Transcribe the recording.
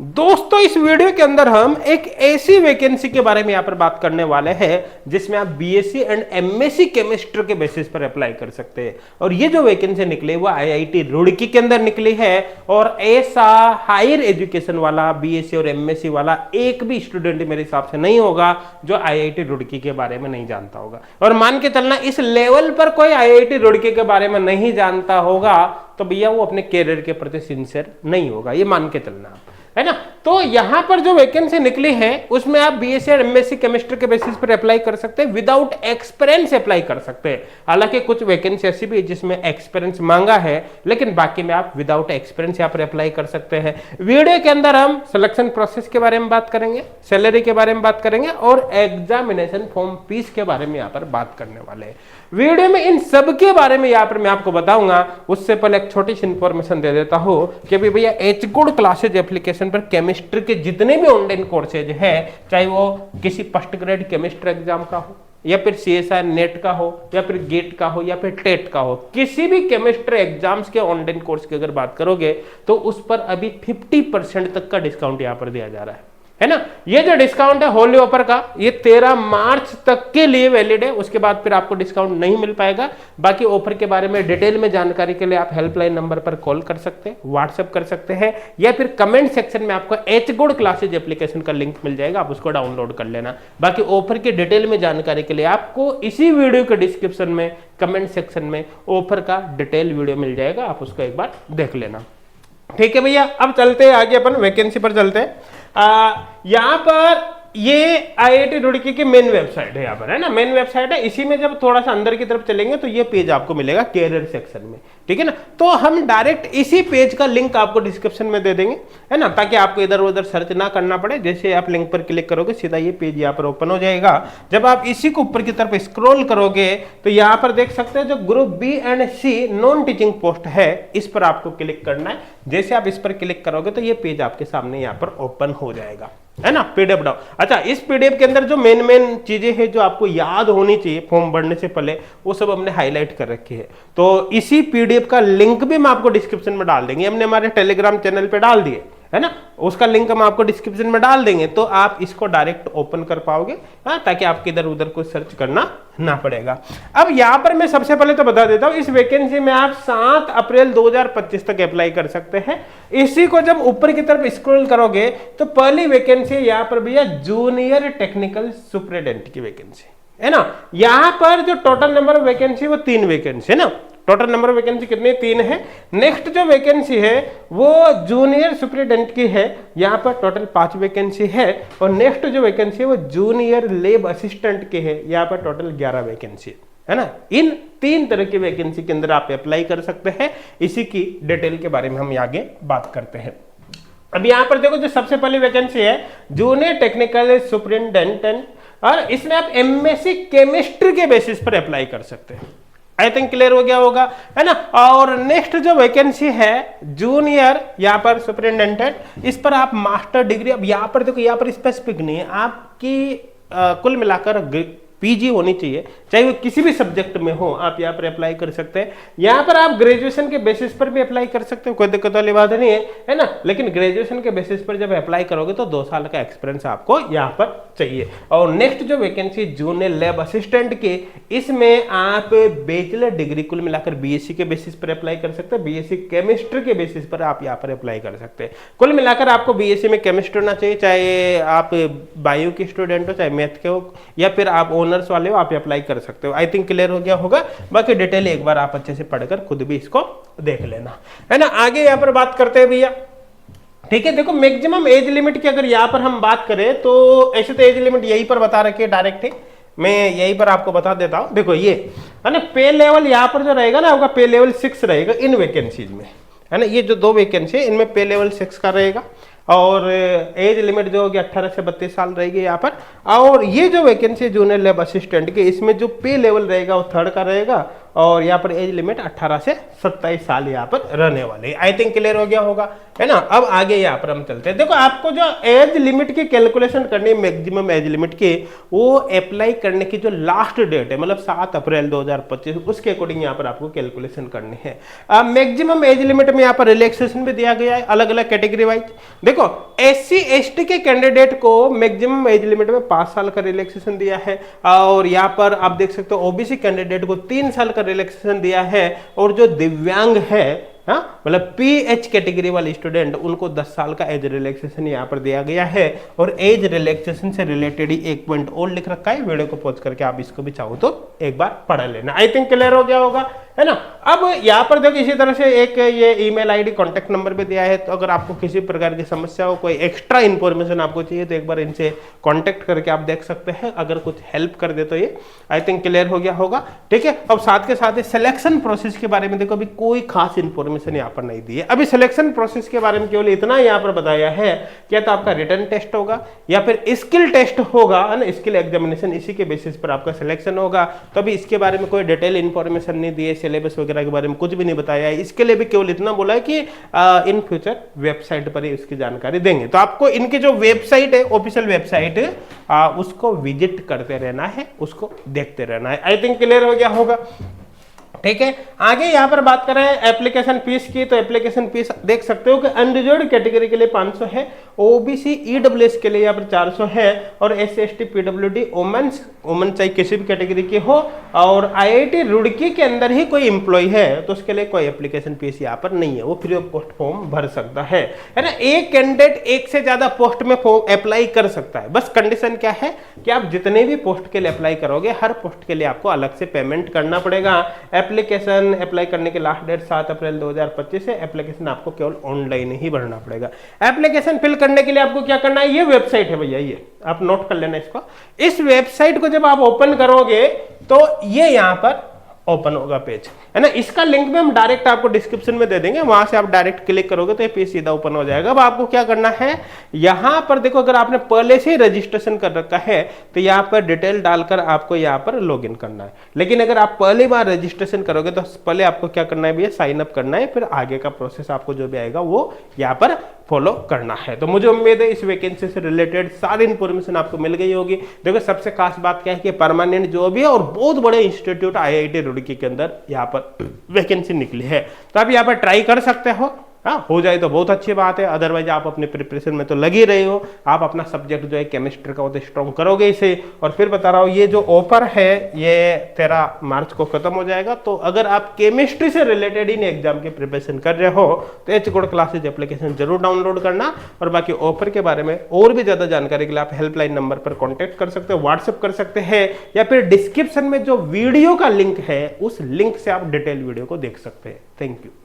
दोस्तों इस वीडियो के अंदर हम एक ऐसी वैकेंसी के बारे में यहां पर बात करने वाले हैं जिसमें आप बीएससी एंड एमएससी केमिस्ट्री के बेसिस पर अप्लाई कर सकते हैं। और ये जो वैकेंसी निकली वो आईआईटी रुड़की के अंदर निकली है। और ऐसा हायर एजुकेशन वाला बीएससी और एमएससी वाला एक भी स्टूडेंट मेरे हिसाब से नहीं होगा जो आईआईटी रुड़की के बारे में नहीं जानता होगा। और मान के चलना इस लेवल पर कोई आईआईटी रुड़की के बारे में नहीं जानता होगा तो भैया वो अपने कैरियर के प्रति सिंसियर नहीं होगा, ये मान के चलना आप, है ना। तो यहां पर जो वैकेंसी निकली है उसमें आप बीएससी और एमएससी केमिस्ट्री के बेसिस पर अप्लाई कर सकते हैं, विदाउट एक्सपीरियंस अप्लाई कर सकते हैं। हालांकि कुछ वैकेंसी ऐसी भी है जिसमें एक्सपीरियंस मांगा है, लेकिन बाकी में आप विदाउट एक्सपीरियंस यहां पर अप्लाई कर सकते हैं। वीडियो के अंदर हम सिलेक्शन प्रोसेस के बारे में बात करेंगे, सैलरी के बारे में बात करेंगे और एग्जामिनेशन फॉर्म फीस के बारे में यहां पर बात करने वाले हैं। वीडियो में इन सब के बारे में यहां पर मैं आपको बताऊंगा। उससे पहले एक छोटी सी इंफॉर्मेशन दे देता हूं कि भैया एच गुड क्लासेज एप्लीकेशन पर केमिस्ट्री के जितने भी ऑनलाइन कोर्सेज है, चाहे वो किसी फर्स्ट ग्रेड केमिस्ट्री एग्जाम का हो या फिर सीएसआई नेट का हो या फिर गेट का हो या फिर टेट का हो, किसी भी केमिस्ट्री एग्जाम्स के ऑनलाइन कोर्स की अगर बात करोगे तो उस पर अभी 50% तक का डिस्काउंट यहां पर दिया जा रहा है ना। ये जो डिस्काउंट है होली ऑफर का, ये 13 मार्च तक के लिए वैलिड है। उसके बाद फिर आपको डिस्काउंट नहीं मिल पाएगा। बाकी ऑफर के बारे में डिटेल में जानकारी के लिए आप हेल्पलाइन नंबर पर कॉल कर सकते हैं, व्हाट्सएप कर सकते हैं या फिर कमेंट सेक्शन में आपको एच गुड क्लासेज एप्लीकेशन का लिंक मिल जाएगा, आप उसको डाउनलोड कर लेना। बाकी ऑफर की डिटेल में जानकारी के लिए आपको इसी वीडियो के डिस्क्रिप्शन में कमेंट सेक्शन में ऑफर का डिटेल वीडियो मिल जाएगा, आप उसको एक बार देख लेना। ठीक है भैया, अब चलते हैं आगे, अपन वैकेंसी पर चलते हैं। यहां पर ये आईआईटी रुड़की की मेन वेबसाइट है, यहाँ पर है ना, मेन वेबसाइट है। इसी में जब थोड़ा सा अंदर की तरफ चलेंगे तो ये पेज आपको मिलेगा कैरियर सेक्शन में, ठीक है ना। तो हम डायरेक्ट इसी पेज का लिंक आपको डिस्क्रिप्शन में दे देंगे, है ना, ताकि आपको इधर उधर सर्च ना करना पड़े। जैसे आप लिंक पर क्लिक करोगे सीधा ये पेज यहाँ पर ओपन हो जाएगा। जब आप इसी को ऊपर की तरफ स्क्रॉल करोगे तो यहाँ पर देख सकते हैं जो group B and C non teaching post है, इस पर आपको क्लिक करना है। जैसे आप इस पर क्लिक करोगे तो ये पेज आपके सामने यहाँ पर ओपन हो जाएगा, है ना, पीडीएफ डाउन। अच्छा, इस पीडीएफ के अंदर जो मेन चीजें हैं जो आपको याद होनी चाहिए फॉर्म भरने से पहले, वो सब हमने हाईलाइट कर रखी है। तो इसी पीडीएफ का लिंक भी हम आपको डिस्क्रिप्शन में डाल देंगे, हमने हमारे टेलीग्राम चैनल पे डाल दिए, है ना, उसका लिंक हम आपको डिस्क्रिप्शन में डाल देंगे। तो आप इसको डायरेक्ट ओपन कर पाओगे, हाँ, ताकि आपको इधर उधर कुछ सर्च करना ना पड़ेगा। अब यहाँ पर मैं सबसे पहले तो बता देता हूँ, इस वैकेंसी में आप 7 अप्रैल 2025 तक अप्लाई कर सकते हैं। इसी को जब ऊपर की तरफ स्क्रॉल करोगे तो पहली वैकेंसी यहाँ पर भैया जूनियर टेक्निकल सुपरिटेंडेंट की वैकेंसी है ना। यहाँ पर जो टोटल नंबर ऑफ वैकेंसी वो 3 वैकेंसी है ना। टोटल नंबर ऑफ वैकेंसी कितने, 3 है। नेक्स्ट जो वैकेंसी है वो जूनियर सुपरिटेंडेंट की है, यहाँ पर टोटल 5 वैकेंसी है। और नेक्स्ट जो वैकेंसी है वो जूनियर लैब असिस्टेंट की है, यहाँ पर टोटल 11 वैकेंसी है ना। इन 3 तरह की वैकेंसी के अंदर आप अप्लाई कर सकते हैं। इसी की डिटेल के बारे में हम आगे बात करते हैं। अब यहाँ पर देखो, जो सबसे पहली वैकेंसी है जूनियर टेक्निकल सुपरिटेंडेंट, और इसमें आप एमएससी केमिस्ट्री के बेसिस पर अप्लाई कर सकते हैं। आई थिंक क्लियर हो गया होगा, है ना। और नेक्स्ट जो वैकेंसी है जूनियर यहाँ पर सुपरिटेंडेंट, इस पर आप मास्टर डिग्री, अब यहाँ पर देखो, यहाँ पर स्पेसिफिक नहीं है, आपकी कुल मिलाकर पीजी होनी चाहिए, चाहे वो किसी भी सब्जेक्ट में हो, आप यहाँ पर अप्लाई कर सकते हैं। यहाँ पर आप ग्रेजुएशन के बेसिस पर भी अप्लाई कर सकते हो, कोई दिक्कत वाली बात नहीं है ना। लेकिन ग्रेजुएशन के बेसिस पर जब अप्लाई करोगे तो 2 साल का एक्सपीरियंस आपको यहाँ पर चाहिए। और नेक्स्ट जो वैकेंसी जूनियर लैब असिस्टेंट की, इसमें आप बैचलर डिग्री कुल मिलाकर बीएससी के बेसिस पर अप्लाई कर सकते हैं, बीएससी केमिस्ट्री के बेसिस पर आप यहाँ पर अप्लाई कर सकते हैं। कुल मिलाकर आपको बीएससी में केमिस्ट्री होना चाहिए, चाहे आप बायो के स्टूडेंट हो, चाहे मैथ के हो, या फिर आप ऑनर्स वाले हो, आप अप्लाई कर सकते हो। आई थिंक क्लियर हो गया होगा। बाकी डिटेल एक बार आप अच्छे से पढ़कर खुद भी इसको देख लेना, है ना। आगे यहाँ पर बात करते हैं भैया, ठीक है। देखो, मैक्सिमम एज लिमिट की अगर यहाँ पर हम बात करें तो ऐसे तो एज लिमिट यहीं पर बता रखी है डायरेक्ट ही, मैं यहीं पर आपको बता देता हूँ। देखो ये है ना, पे लेवल यहाँ पर जो रहेगा ना, आपका पे लेवल 6 रहेगा इन वैकेंसीज में, है ना। ये जो 2 वैकेंसी है इनमें पे लेवल 6 का रहेगा। और एज लिमिट जो होगी 18 से 32 साल रहेगी यहाँ पर। और ये जो वैकेंसी जूनियर लैब असिस्टेंट की, इसमें जो पे लेवल रहेगा वो 3rd का रहेगा। और यहाँ पर एज लिमिट 18 से 27 साल यहाँ पर रहने वाले। आई थिंक क्लियर हो गया होगा, है ना। अब आगे यहाँ पर हम चलते हैं। देखो आपको जो एज लिमिट की कैलकुलेशन करनी है, मैक्सिमम एज लिमिट की, वो अप्लाई करने की जो लास्ट डेट है मतलब 7 अप्रैल 2025, उसके अकॉर्डिंग यहाँ पर आपको कैलकुलेशन करनी है। मैक्सिमम एज लिमिट में यहाँ पर रिलैक्सेशन भी दिया गया है अलग अलग कैटेगरी वाइज। देखो SC ST के कैंडिडेट को मैक्सिमम एज लिमिट में 5 साल का रिलैक्सेशन दिया है, और यहाँ पर आप देख सकते हो OBC कैंडिडेट को 3 साल का रिलैक्सेशन दिया है, और जो दिव्यांग है, हाँ मतलब PH कैटेगरी वाले स्टूडेंट, उनको 10 साल का एज रिलैक्सेशन यहाँ पर दिया गया है। और एज रिलैक्सेशन से रिलेटेड ही एक पॉइंट और लिख रखा है, वीडियो को पॉज करके आप इसको भी चाहो तो एक बार पढ़ लेना। आई थिंक क्लियर हो गया होगा, है ना। अब यहाँ पर देखो इसी तरह से एक ये ईमेल आईडी कॉन्टेक्ट नंबर भी दिया है, तो अगर आपको किसी प्रकार की समस्या हो, कोई एक्स्ट्रा इन्फॉर्मेशन आपको चाहिए, तो एक बार इनसे कॉन्टेक्ट करके आप देख सकते हैं, अगर कुछ हेल्प कर दे तो ये आई थिंक क्लियर हो गया होगा, ठीक है। अब साथ के साथ सिलेक्शन प्रोसेस के बारे में देखो अभी कोई खास इन्फॉर्मेशन यहाँ पर नहीं दी है। अभी सिलेक्शन प्रोसेस के बारे में केवल इतना यहाँ पर बताया है कि तो आपका रिटन टेस्ट होगा या फिर स्किल टेस्ट होगा, है ना, स्किल एग्जामिनेशन, इसी के बेसिस पर आपका सिलेक्शन होगा। तो अभी इसके बारे में कोई डिटेल इन्फॉर्मेशन नहीं दी है, सिलेबस वगैरह के बारे में कुछ भी नहीं बताया है। इसके लिए भी केवल इतना बोला है कि इन फ्यूचर वेबसाइट पर ही इसकी जानकारी देंगे। तो आपको इनकी जो वेबसाइट है, ऑफिशियल वेबसाइट, उसको विजिट करते रहना है, उसको देखते रहना है। आई थिंक क्लियर हो गया होगा, ठीक है। आगे यहाँ पर बात करें एप्लीकेशन फीस की, तो एप्लीकेशन फीस देख सकते हो कि अनरिजर्व्ड कैटेगरी के लिए 500 है, OBC EWS के लिए यहाँ पर 400 है, और SC ST PWD वुमेन चाहे किसी भी कैटेगरी की हो, और IIT रुड़की के अंदर ही कोई एम्प्लॉय है तो उसके लिए कोई एप्लीकेशन फीस यहाँ पर नहीं है, वो फ्री ऑफ कॉस्ट फॉर्म भर सकता है ना। एक कैंडिडेट एक से ज्यादा पोस्ट में फॉर्म अप्लाई कर सकता है, बस कंडीशन क्या है कि आप जितने भी पोस्ट के लिए अप्लाई करोगे, हर पोस्ट के लिए आपको अलग से पेमेंट करना पड़ेगा। एप्लीकेशन अप्लाई करने की लास्ट डेट 7 अप्रैल 2025 है। एप्लीकेशन आपको केवल ऑनलाइन ही भरना पड़ेगा। एप्लीकेशन फिल करने के लिए आपको क्या करना है, ये वेबसाइट है भैया, ये आप नोट कर लेना इसको। इस वेबसाइट को जब आप ओपन करोगे तो ये यहां पर ओपन होगा पेज, है ना। इसका लिंक भी हम डायरेक्ट आपको डिस्क्रिप्शन में दे देंगे, वहां से आप डायरेक्ट क्लिक करोगे तो ये पेज सीधा ओपन हो जाएगा। अब आपको क्या करना है, यहां पर देखो अगर आपने पहले से रजिस्ट्रेशन कर रखा है तो यहाँ पर डिटेल डालकर आपको यहाँ पर लॉगिन करना है। लेकिन अगर आप पहली बार रजिस्ट्रेशन करोगे तो पहले आपको क्या करना है भैया, साइन अप करना है, फिर आगे का प्रोसेस आपको जो भी आएगा वो यहाँ पर फॉलो करना है। तो मुझे उम्मीद है इस वैकेंसी से रिलेटेड सारी इंफॉर्मेशन आपको मिल गई होगी। देखो सबसे खास बात क्या है कि परमानेंट जॉब है और बहुत बड़े इंस्टीट्यूट IIT रुड़की के अंदर यहाँ पर वैकेंसी निकली है, तो आप यहाँ पर ट्राई कर सकते हो। हाँ, हो जाए तो बहुत अच्छी बात है, अदरवाइज आप अपने प्रिपरेशन में तो लगे रहे हो। आप अपना सब्जेक्ट जो है केमिस्ट्री का वो तो स्ट्रॉन्ग करोगे इसे। और फिर बता रहा हूँ ये जो ऑफर है ये 13 मार्च को खत्म हो जाएगा, तो अगर आप केमिस्ट्री से रिलेटेड इन एग्जाम की प्रिपरेशन कर रहे हो तो एच गोल्ड क्लासेज एप्लीकेशन जरूर डाउनलोड करना। और बाकी ऑफर के बारे में और भी ज्यादा जानकारी के लिए आप हेल्पलाइन नंबर पर कॉन्टेक्ट कर सकते हो, व्हाट्सएप कर सकते हैं, या फिर डिस्क्रिप्शन में जो वीडियो का लिंक है उस लिंक से आप डिटेल वीडियो को देख सकते हैं। Thank you.